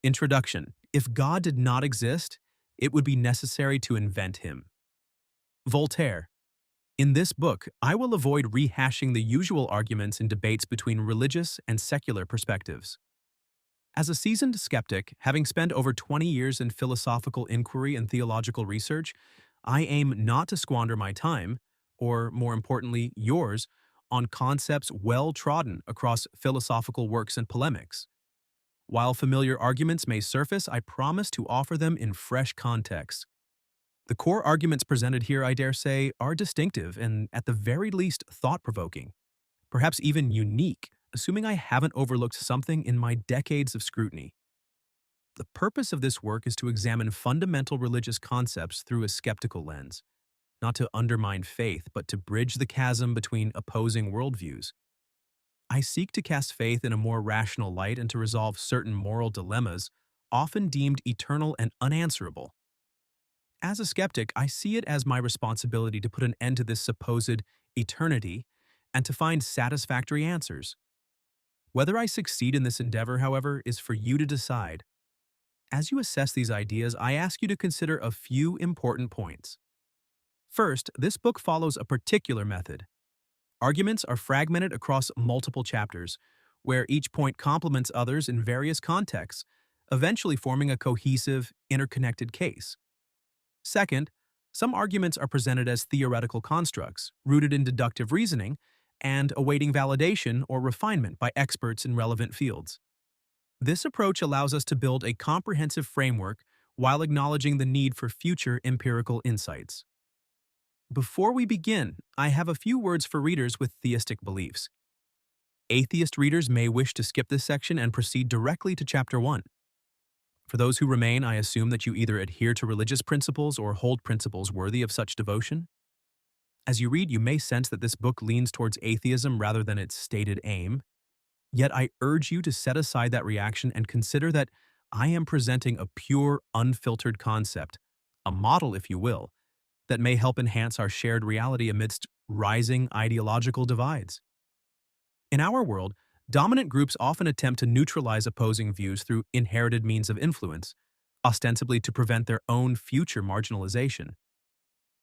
Introduction. If God did not exist, it would be necessary to invent him. Voltaire. In this book, I will avoid rehashing the usual arguments in debates between religious and secular perspectives. As a seasoned skeptic, having spent over 20 years in philosophical inquiry and theological research, I aim not to squander my time, or more importantly, yours, on concepts well trodden across philosophical works and polemics. While familiar arguments may surface, I promise to offer them in fresh context. The core arguments presented here, I dare say, are distinctive and, at the very least, thought-provoking, perhaps even unique, assuming I haven't overlooked something in my decades of scrutiny. The purpose of this work is to examine fundamental religious concepts through a skeptical lens, not to undermine faith, but to bridge the chasm between opposing worldviews. I seek to cast faith in a more rational light and to resolve certain moral dilemmas, often deemed eternal and unanswerable. As a skeptic, I see it as my responsibility to put an end to this supposed eternity and to find satisfactory answers. Whether I succeed in this endeavor, however, is for you to decide. As you assess these ideas, I ask you to consider a few important points. First, this book follows a particular method. Arguments are fragmented across multiple chapters, where each point complements others in various contexts, eventually forming a cohesive, interconnected case. Second, some arguments are presented as theoretical constructs, rooted in deductive reasoning, and awaiting validation or refinement by experts in relevant fields. This approach allows us to build a comprehensive framework while acknowledging the need for future empirical insights. Before we begin, I have a few words for readers with theistic beliefs. Atheist readers may wish to skip this section and proceed directly to Chapter 1. For those who remain, I assume that you either adhere to religious principles or hold principles worthy of such devotion. As you read, you may sense that this book leans towards atheism rather than its stated aim. Yet I urge you to set aside that reaction and consider that I am presenting a pure, unfiltered concept, a model, if you will, that may help enhance our shared reality amidst rising ideological divides. In our world, dominant groups often attempt to neutralize opposing views through inherited means of influence, ostensibly to prevent their own future marginalization.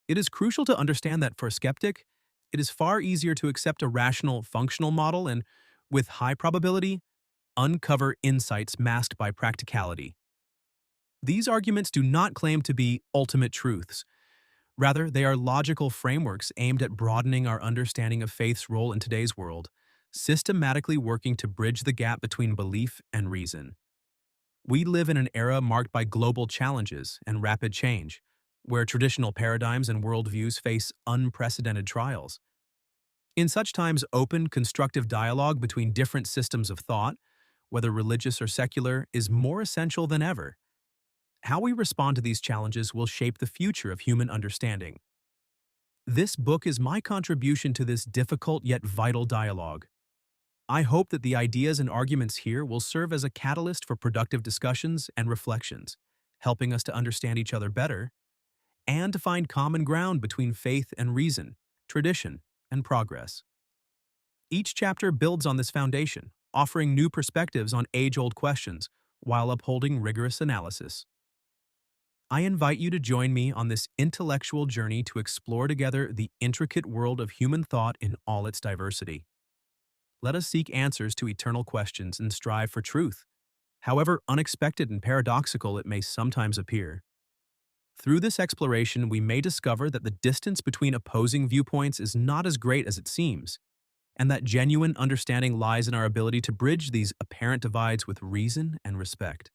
It is crucial to understand that for a skeptic, it is far easier to accept a rational, functional model and, with high probability, uncover insights masked by practicality. These arguments do not claim to be ultimate truths. Rather, they are logical frameworks aimed at broadening our understanding of faith's role in today's world, systematically working to bridge the gap between belief and reason. We live in an era marked by global challenges and rapid change, where traditional paradigms and worldviews face unprecedented trials. In such times, open, constructive dialogue between different systems of thought, whether religious or secular, is more essential than ever. How we respond to these challenges will shape the future of human understanding. This book is my contribution to this difficult yet vital dialogue. I hope that the ideas and arguments here will serve as a catalyst for productive discussions and reflections, helping us to understand each other better and to find common ground between faith and reason, tradition and progress. Each chapter builds on this foundation, offering new perspectives on age-old questions while upholding rigorous analysis. I invite you to join me on this intellectual journey to explore together the intricate world of human thought in all its diversity. Let us seek answers to eternal questions and strive for truth, however unexpected and paradoxical it may sometimes appear. Through this exploration, we may discover that the distance between opposing viewpoints is not as great as it seems, and that genuine understanding lies in our ability to bridge these apparent divides with reason and respect.